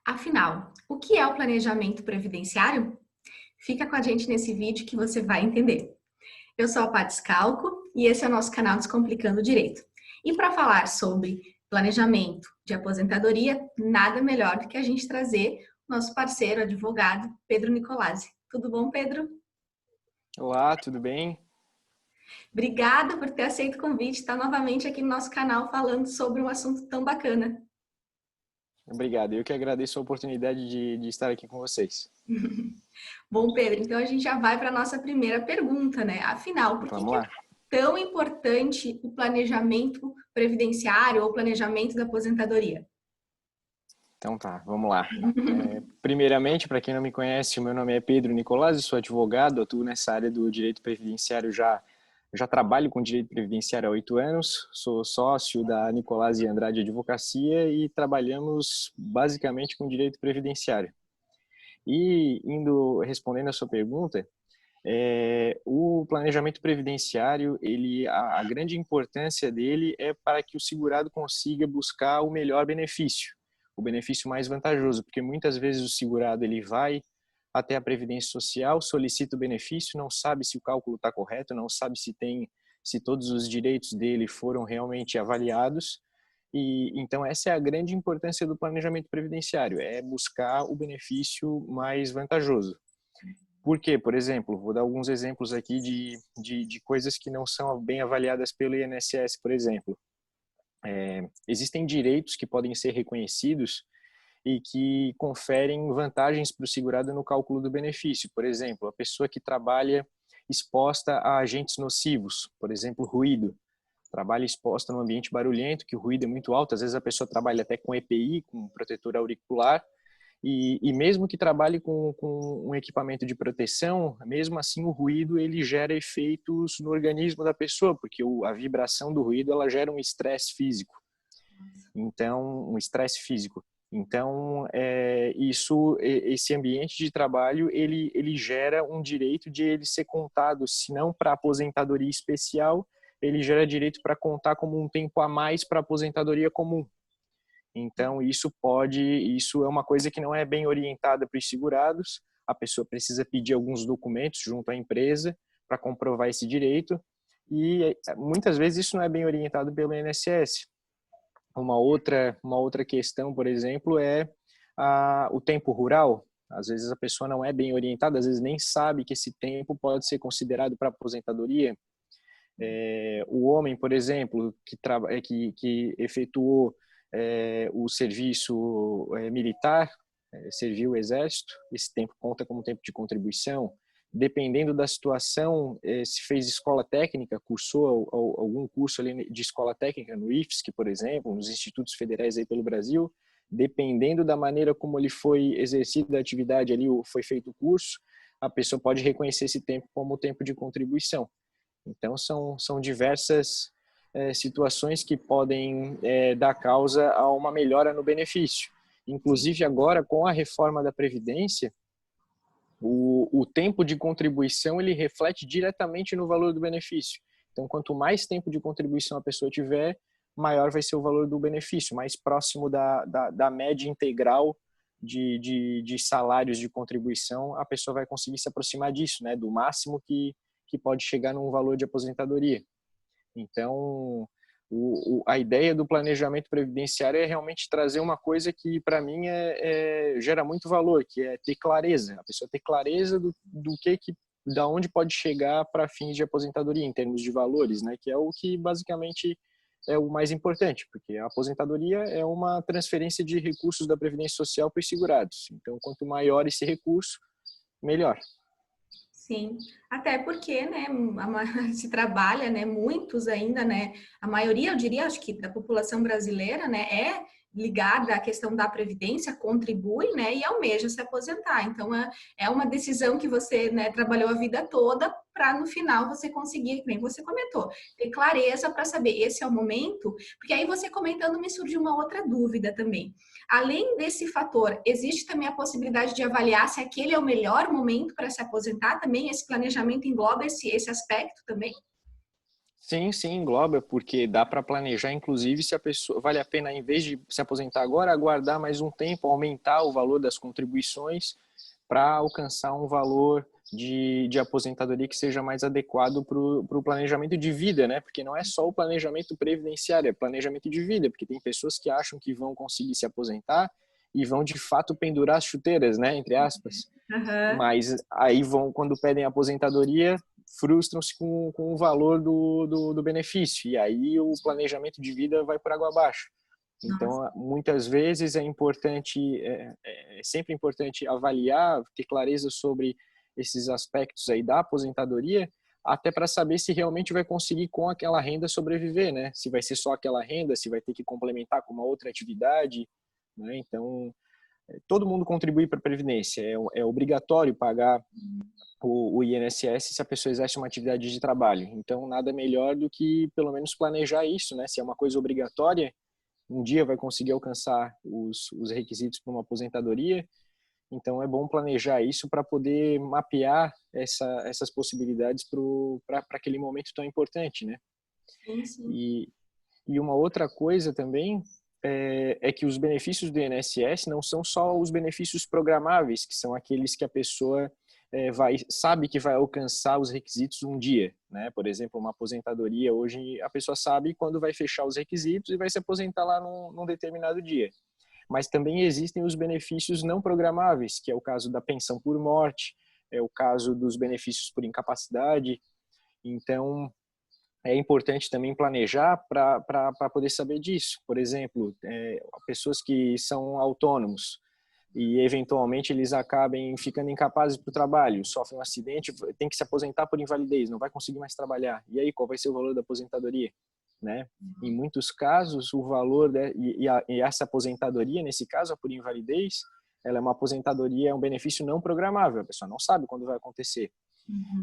Afinal, o que é o planejamento previdenciário? Fica com a gente nesse vídeo que você vai entender. Eu sou a Paty Scalco e esse é o nosso canal Descomplicando o Direito. E para falar sobre planejamento de aposentadoria, nada melhor do que a gente trazer o nosso parceiro, advogado, Pedro Nicolazzi. Tudo bom, Pedro? Olá, tudo bem? Obrigada por ter aceito o convite, estar novamente aqui no nosso canal falando sobre um assunto tão bacana. Obrigado. Eu que agradeço a oportunidade de estar aqui com vocês. Bom, Pedro, então a gente já vai para a nossa primeira pergunta, né? Afinal, por que Vamos é lá? tão importante o planejamento previdenciário ou planejamento da aposentadoria? Então tá, vamos lá. Primeiramente, para quem não me conhece, o meu nome é Pedro Nicolazzi, sou advogado, atuo nessa área do direito previdenciário já trabalho com direito previdenciário há 8 anos, sou sócio da Nicolazzi Andrade Advocacia e trabalhamos basicamente com direito previdenciário. E respondendo a sua pergunta, o planejamento previdenciário, a grande importância dele é para que o segurado consiga buscar o melhor benefício, o benefício mais vantajoso, porque muitas vezes o segurado ele vai até a Previdência Social, solicita o benefício, não sabe se o cálculo está correto, não sabe se todos os direitos dele foram realmente avaliados. E então essa é a grande importância do planejamento previdenciário, é buscar o benefício mais vantajoso. Por quê? Por exemplo, vou dar alguns exemplos aqui de coisas que não são bem avaliadas pelo INSS, por exemplo. Existem direitos que podem ser reconhecidos e que conferem vantagens para o segurado no cálculo do benefício. Por exemplo, a pessoa que trabalha exposta a agentes nocivos, por exemplo, ruído. Trabalha exposta num ambiente barulhento, que o ruído é muito alto, às vezes a pessoa trabalha até com EPI, com protetor auricular, e mesmo que trabalhe com um equipamento de proteção, mesmo assim o ruído ele gera efeitos no organismo da pessoa, porque a vibração do ruído ela gera um estresse físico. Então, um estresse físico. Então, esse ambiente de trabalho, ele gera um direito de ele ser contado, se não para aposentadoria especial, ele gera direito para contar como um tempo a mais para aposentadoria comum. Então, isso é uma coisa que não é bem orientada para os segurados. A pessoa precisa pedir alguns documentos junto à empresa para comprovar esse direito. E muitas vezes isso não é bem orientado pelo INSS. Uma outra questão, por exemplo, é o tempo rural. Às vezes a pessoa não é bem orientada, às vezes nem sabe que esse tempo pode ser considerado para aposentadoria. O homem, por exemplo, que efetuou o serviço militar, serviu o exército, esse tempo conta como tempo de contribuição. Dependendo da situação, se fez escola técnica, cursou algum curso ali de escola técnica no IFSC, por exemplo, nos institutos federais aí pelo Brasil, dependendo da maneira como ele foi exercido a atividade ali, foi feito o curso, a pessoa pode reconhecer esse tempo como tempo de contribuição. Então, são diversas situações que podem dar causa a uma melhora no benefício. Inclusive, agora, com a reforma da Previdência, o tempo de contribuição ele reflete diretamente no valor do benefício. Então, quanto mais tempo de contribuição a pessoa tiver, maior vai ser o valor do benefício, mais próximo da média integral de salários de contribuição, a pessoa vai conseguir se aproximar disso, né, do máximo que pode chegar num valor de aposentadoria. Então, a ideia do planejamento previdenciário é realmente trazer uma coisa que, para mim, gera muito valor, que é ter clareza. A pessoa ter clareza da onde pode chegar para fins de aposentadoria, em termos de valores, né? Que é o que, basicamente, é o mais importante, porque a aposentadoria é uma transferência de recursos da Previdência Social para os segurados. Então, quanto maior esse recurso, melhor. Sim, até porque, né, se trabalha, né, muitos ainda, né, a maioria, eu diria, acho que da população brasileira, né, é ligada à questão da previdência, contribui, né, e almeja se aposentar. Então, é uma decisão que você, né, trabalhou a vida toda para no final você conseguir, nem você comentou, ter clareza para saber esse é o momento, porque aí você comentando me surgiu uma outra dúvida também. Além desse fator, existe também a possibilidade de avaliar se aquele é o melhor momento para se aposentar também? Esse planejamento engloba esse aspecto também? Sim, sim, engloba, porque dá para planejar, inclusive, se a pessoa vale a pena, em vez de se aposentar agora, aguardar mais um tempo, aumentar o valor das contribuições para alcançar um valor de aposentadoria que seja mais adequado para o planejamento de vida, né? Porque não é só o planejamento previdenciário, é planejamento de vida, porque tem pessoas que acham que vão conseguir se aposentar e vão de fato pendurar as chuteiras, né? Entre aspas. Aham. Mas aí vão, quando pedem aposentadoria, frustram-se com o valor do benefício. E aí o planejamento de vida vai por água abaixo. Nossa, Então, muitas vezes é importante, é sempre importante avaliar, ter clareza sobre esses aspectos aí da aposentadoria, até para saber se realmente vai conseguir com aquela renda sobreviver, né? Se vai ser só aquela renda, se vai ter que complementar com uma outra atividade, né? Então, todo mundo contribui para a Previdência. É obrigatório pagar o INSS se a pessoa exerce uma atividade de trabalho. Então, nada melhor do que, pelo menos, planejar isso, né? Se é uma coisa obrigatória, um dia vai conseguir alcançar os requisitos para uma aposentadoria. Então, é bom planejar isso para poder mapear essas possibilidades para aquele momento tão importante, né? sim, sim. E, e uma outra coisa também é que os benefícios do INSS não são só os benefícios programáveis, que são aqueles que a pessoa sabe que vai alcançar os requisitos um dia, né? Por exemplo, uma aposentadoria hoje a pessoa sabe quando vai fechar os requisitos e vai se aposentar lá num determinado dia. Mas também existem os benefícios não programáveis, que é o caso da pensão por morte, é o caso dos benefícios por incapacidade. Então, é importante também planejar para poder saber disso. Por exemplo, pessoas que são autônomos e eventualmente eles acabem ficando incapazes para o trabalho, sofrem um acidente, tem que se aposentar por invalidez, não vai conseguir mais trabalhar. E aí, qual vai ser o valor da aposentadoria? Né? Em muitos casos, o valor e essa aposentadoria, nesse caso, a por invalidez, ela é uma aposentadoria, é um benefício não programável, a pessoa não sabe quando vai acontecer.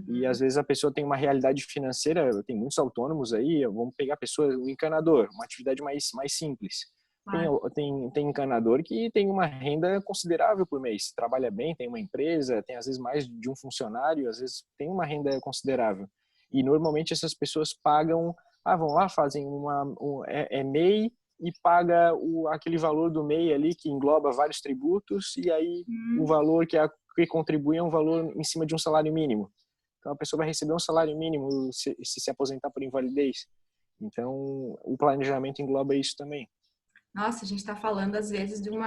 E às Uhum. vezes a pessoa tem uma realidade financeira, tem muitos autônomos aí, vamos pegar a pessoa, o encanador, uma atividade mais simples. Tem, Claro. tem encanador que tem uma renda considerável por mês, trabalha bem, tem uma empresa, tem às vezes mais de um funcionário, às vezes tem uma renda considerável. E normalmente essas pessoas pagam, vão lá, fazem MEI e paga aquele valor do MEI ali que engloba vários tributos e aí o Hum. valor que contribui é um valor em cima de um salário mínimo. Então a pessoa vai receber um salário mínimo se aposentar por invalidez. Então o planejamento engloba isso também. Nossa, a gente está falando às vezes de um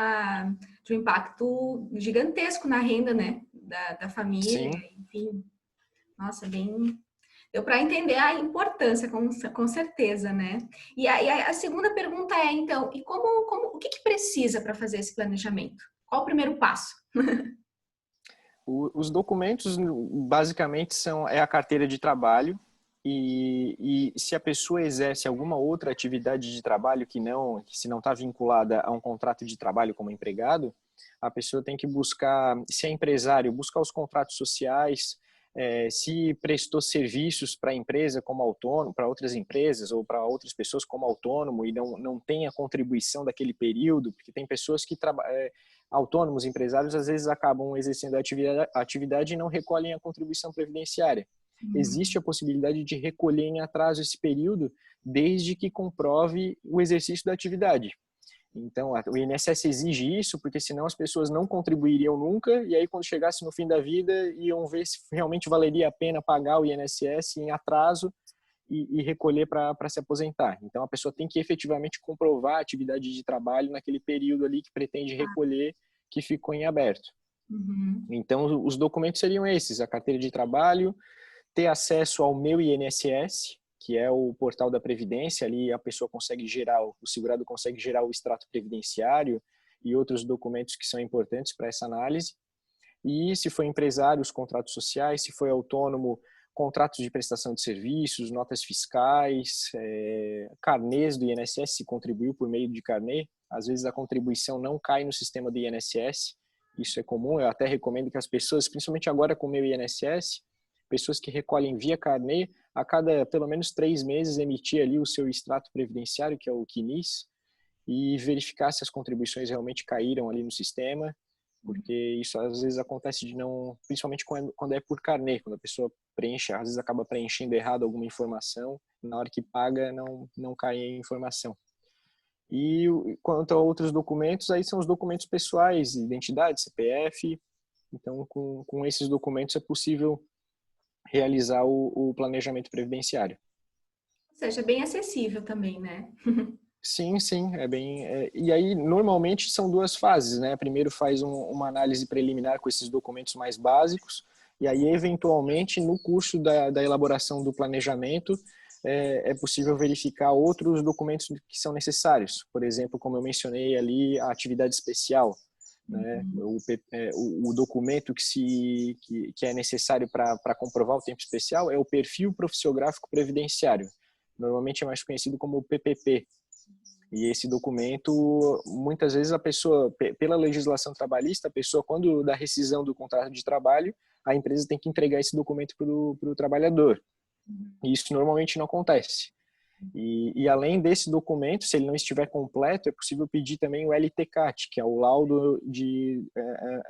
impacto gigantesco na renda, né? Da família, Sim. enfim. Nossa, bem. Deu para entender a importância, com certeza, né? E a segunda pergunta é, então, e o que precisa para fazer esse planejamento? Qual o primeiro passo? Os documentos basicamente é a carteira de trabalho e se a pessoa exerce alguma outra atividade de trabalho que se não está vinculada a um contrato de trabalho como empregado, a pessoa tem que buscar, se é empresário, buscar os contratos sociais, se prestou serviços para a empresa como autônomo, para outras empresas ou para outras pessoas como autônomo e não tem a contribuição daquele período, porque tem pessoas que autônomos, empresários, às vezes acabam exercendo a atividade e não recolhem a contribuição previdenciária. Existe a possibilidade de recolher em atraso esse período, desde que comprove o exercício da atividade. Então, o INSS exige isso, porque senão as pessoas não contribuiriam nunca, e aí quando chegasse no fim da vida, iam ver se realmente valeria a pena pagar o INSS em atraso e recolher para se aposentar. Então, a pessoa tem que efetivamente comprovar a atividade de trabalho naquele período ali que pretende recolher, que ficou em aberto. Uhum. Então, os documentos seriam esses: a carteira de trabalho, ter acesso ao Meu INSS, que é o portal da Previdência, ali a pessoa consegue gerar, o segurado consegue gerar o extrato previdenciário e outros documentos que são importantes para essa análise. E se for empresário, os contratos sociais, se for autônomo, contratos de prestação de serviços, notas fiscais, carnês do INSS, se contribuiu por meio de carnê. Às vezes a contribuição não cai no sistema do INSS, isso é comum, eu até recomendo que as pessoas, principalmente agora com o meu INSS, pessoas que recolhem via carnê, a cada pelo menos 3 meses emitir ali o seu extrato previdenciário, que é o CNIS, e verificar se as contribuições realmente caíram ali no sistema porque isso às vezes acontece de não, principalmente quando é por carnê, quando a pessoa preenche, às vezes acaba preenchendo errado alguma informação, na hora que paga não cai a informação. E quanto a outros documentos, aí são os documentos pessoais, identidade, CPF. Então, com esses documentos é possível realizar o planejamento previdenciário. Ou seja, bem acessível também, né? Sim, sim, é bem. E aí, normalmente, são duas fases, né? Primeiro faz uma análise preliminar com esses documentos mais básicos, e aí, eventualmente, no curso da elaboração do planejamento, é possível verificar outros documentos que são necessários. Por exemplo, como eu mencionei ali, a atividade especial, né? O documento que é necessário para comprovar o tempo especial é o perfil profissiográfico previdenciário. Normalmente é mais conhecido como o PPP. E esse documento, muitas vezes a pessoa, pela legislação trabalhista, a pessoa, quando dá rescisão do contrato de trabalho, a empresa tem que entregar esse documento para o trabalhador. E isso normalmente não acontece. E além desse documento, se ele não estiver completo, é possível pedir também o LTCAT, que é o laudo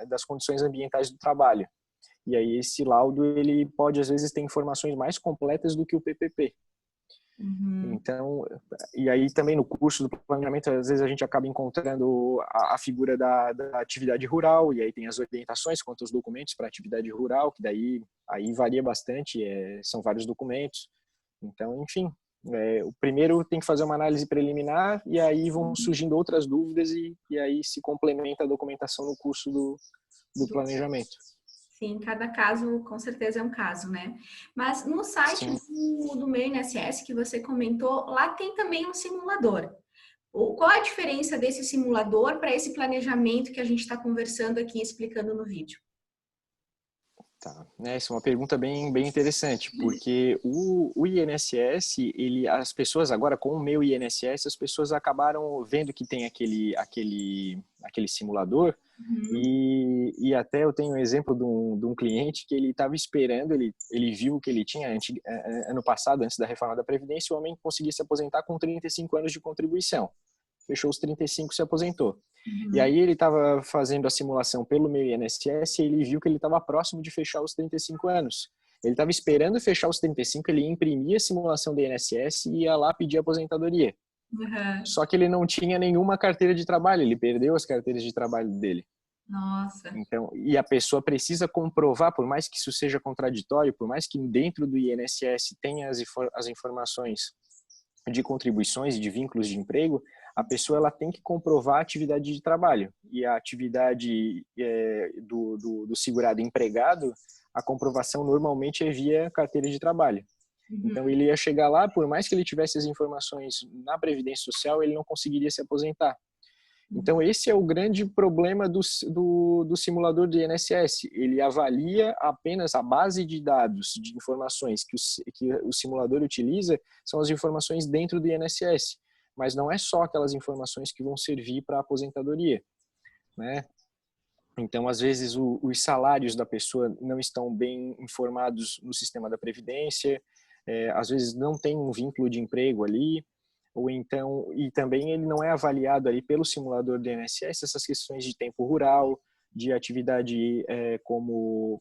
das condições ambientais do trabalho. E aí esse laudo ele pode, às vezes, ter informações mais completas do que o PPP. Então, e aí também no curso do planejamento, às vezes a gente acaba encontrando a figura da atividade rural, e aí tem as orientações quanto aos documentos para atividade rural, que daí aí varia bastante, são vários documentos. Então, enfim, o primeiro tem que fazer uma análise preliminar, e aí vão surgindo outras dúvidas, e aí se complementa a documentação no curso do planejamento. Sim, cada caso com certeza é um caso, né? Mas no site do meu INSS que você comentou, lá tem também um simulador. Qual a diferença desse simulador para esse planejamento que a gente está conversando aqui, explicando no vídeo? Tá, essa é uma pergunta bem interessante, porque o INSS, as pessoas agora, com o meu INSS, as pessoas acabaram vendo que tem aquele simulador, e até eu tenho um exemplo de um cliente que ele estava esperando, ele viu que ele tinha, ano passado, antes da reforma da Previdência, o homem conseguia se aposentar com 35 anos de contribuição. Fechou os 35 e se aposentou. E aí ele estava fazendo a simulação pelo meu INSS e ele viu que ele estava próximo de fechar os 35 anos. Ele estava esperando fechar os 35, ele imprimia a simulação do INSS e ia lá pedir aposentadoria. Só que ele não tinha nenhuma carteira de trabalho, ele perdeu as carteiras de trabalho dele. Nossa. Então, e a pessoa precisa comprovar, por mais que isso seja contraditório, por mais que dentro do INSS tenha as informações de contribuições e de vínculos de emprego, a pessoa ela tem que comprovar a atividade de trabalho. E a atividade do segurado empregado, a comprovação normalmente é via carteira de trabalho. Então ele ia chegar lá, por mais que ele tivesse as informações na Previdência Social, ele não conseguiria se aposentar. Então esse é o grande problema do simulador do INSS. Ele avalia apenas a base de dados, de informações que o simulador utiliza, são as informações dentro do INSS. Mas não é só aquelas informações que vão servir para a aposentadoria, né? Então, às vezes, os salários da pessoa não estão bem informados no sistema da Previdência, às vezes não tem um vínculo de emprego ali, ou então, e também ele não é avaliado ali pelo simulador do INSS essas questões de tempo rural, de atividade como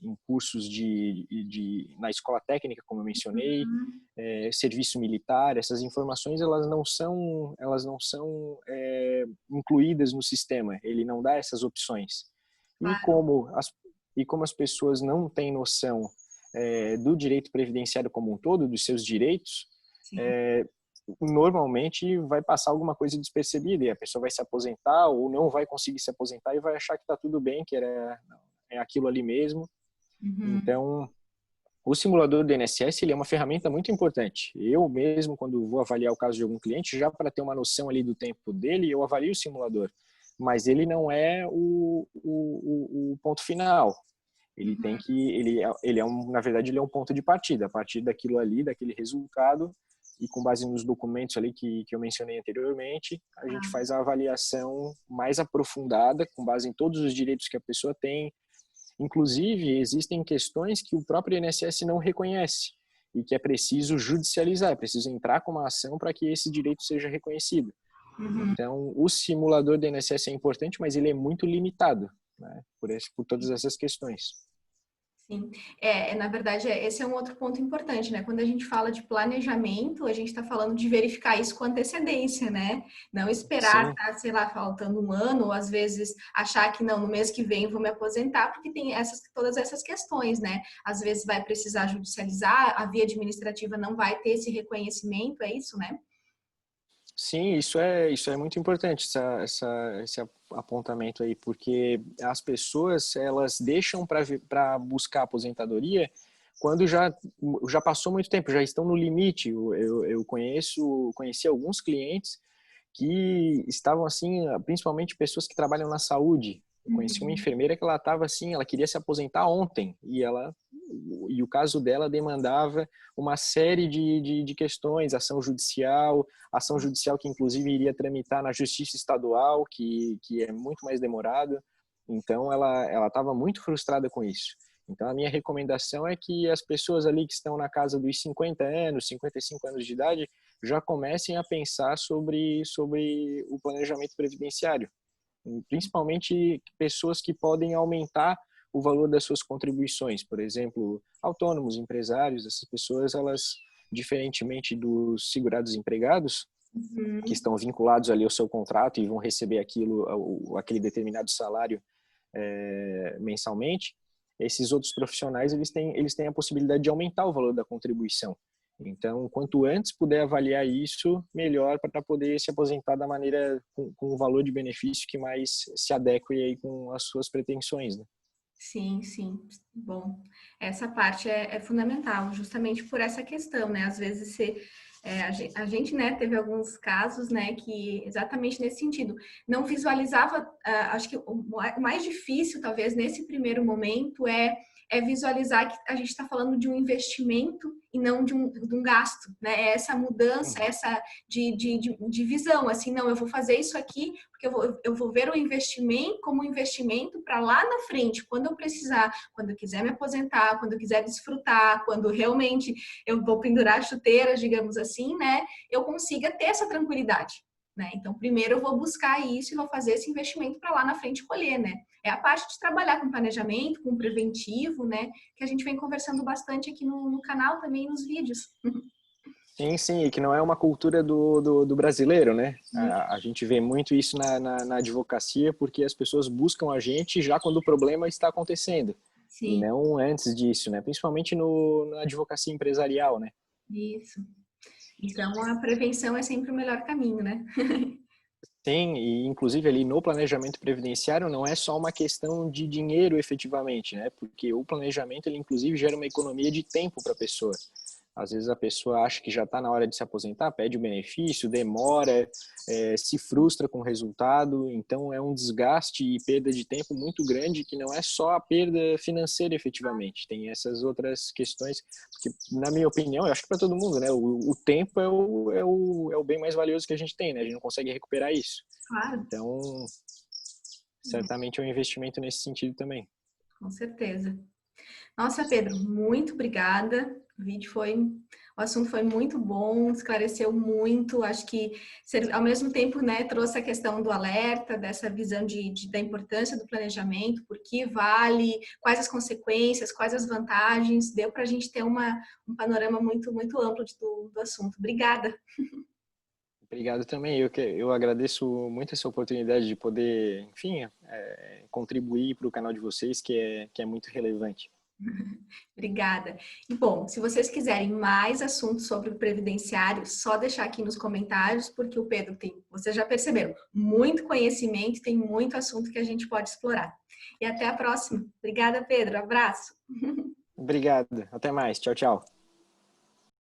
em cursos na escola técnica, como eu mencionei, serviço militar. Essas informações elas não são incluídas no sistema. Ele não dá essas opções. Claro. E como as pessoas não têm noção do direito previdenciário como um todo, dos seus direitos, normalmente vai passar alguma coisa despercebida e a pessoa vai se aposentar ou não vai conseguir se aposentar e vai achar que está tudo bem, que é aquilo ali mesmo. Então, o simulador do INSS ele é uma ferramenta muito importante. Eu mesmo, quando vou avaliar o caso de algum cliente, já para ter uma noção ali do tempo dele, eu avalio o simulador. Mas ele não é o ponto final. Ele tem que, na verdade, ele é um ponto de partida. A partir daquilo ali, daquele resultado, e com base nos documentos ali que eu mencionei anteriormente, a gente faz a avaliação mais aprofundada, com base em todos os direitos que a pessoa tem. Inclusive, existem questões que o próprio INSS não reconhece e que é preciso judicializar, é preciso entrar com uma ação para que esse direito seja reconhecido. Uhum. Então, o simulador do INSS é importante, mas ele é muito limitado, né? Por todas essas questões. Sim, na verdade, esse é um outro ponto importante, né? Quando a gente fala de planejamento, a gente está falando de verificar isso com antecedência, né? Não esperar, Sim, tá, sei lá, faltando um ano, ou às vezes achar que não, no mês que vem vou me aposentar, porque tem todas essas questões, né? Às vezes vai precisar judicializar, a via administrativa não vai ter esse reconhecimento, é isso, né? sim, isso é muito importante, esse apontamento aí, porque as pessoas, elas deixam para buscar aposentadoria quando já passou muito tempo, já estão no limite. Eu conheci alguns clientes que estavam assim, principalmente pessoas que trabalham na saúde. Eu conheci uma Uhum. enfermeira que ela estava assim, ela queria se aposentar ontem e o caso dela demandava uma série de questões, ação judicial que inclusive iria tramitar na justiça estadual, que é muito mais demorado. Então ela estava muito frustrada com isso. Então a minha recomendação é que as pessoas ali que estão na casa dos 50 anos, 55 anos de idade, já comecem a pensar sobre o planejamento previdenciário, principalmente pessoas que podem aumentar o valor das suas contribuições, por exemplo, autônomos, empresários, essas pessoas, elas, diferentemente dos segurados empregados, que Uhum. estão vinculados ali ao seu contrato e vão receber aquele determinado salário mensalmente, esses outros profissionais eles têm a possibilidade de aumentar o valor da contribuição. Então, quanto antes puder avaliar isso, melhor para poder se aposentar da maneira com o valor de benefício que mais se adeque aí com as suas pretensões, né? Sim, sim. Bom, essa parte é fundamental, justamente por essa questão, né? Às vezes a gente, né, teve alguns casos, né, que exatamente nesse sentido, não visualizava, acho que o mais difícil, talvez, nesse primeiro momento é visualizar que a gente está falando de um investimento e não de um gasto, né? É essa mudança, Uhum. essa de visão, assim, não, eu vou fazer isso aqui porque eu vou ver o investimento como um investimento para lá na frente, quando eu precisar, quando eu quiser me aposentar, quando eu quiser desfrutar, quando realmente eu vou pendurar chuteiras, digamos assim, né? Eu consiga ter essa tranquilidade. Né? Então, primeiro eu vou buscar isso e vou fazer esse investimento para lá na frente colher, né? É a parte de trabalhar com planejamento, com preventivo, né? Que a gente vem conversando bastante aqui no canal também, nos vídeos. Sim, sim, e que não é uma cultura do brasileiro, né? A gente vê muito isso na advocacia, porque as pessoas buscam a gente já quando o problema está acontecendo, e Sim, não antes disso, né? Principalmente na advocacia empresarial, né? isso. Então, a prevenção é sempre o melhor caminho, né? Tem, e inclusive ali no planejamento previdenciário não é só uma questão de dinheiro efetivamente, né? Porque o planejamento ele inclusive gera uma economia de tempo para a pessoa. Às vezes a pessoa acha que já está na hora de se aposentar, pede o benefício, demora, se frustra com o resultado, então é um desgaste e perda de tempo muito grande que não é só a perda financeira efetivamente, tem essas outras questões, porque na minha opinião, eu acho que para todo mundo, né, o tempo é o bem mais valioso que a gente tem, né, a gente não consegue recuperar isso. Claro. Então, certamente é um investimento nesse sentido também. Com certeza. Nossa, Pedro, muito obrigada. O assunto foi muito bom, esclareceu muito. Acho que, ao mesmo tempo, né, trouxe a questão do alerta, dessa visão da importância do planejamento, por que vale, quais as consequências, quais as vantagens. Deu para a gente ter um panorama muito, muito amplo do assunto. Obrigada. Obrigado também. Eu agradeço muito essa oportunidade de poder, enfim, contribuir para o canal de vocês, que é muito relevante. Obrigada. E bom, se vocês quiserem mais assuntos sobre o previdenciário, só deixar aqui nos comentários, porque o Pedro tem, vocês já perceberam, muito conhecimento, tem muito assunto que a gente pode explorar. E até a próxima. Obrigada, Pedro. Abraço. Obrigado. Até mais. Tchau, tchau.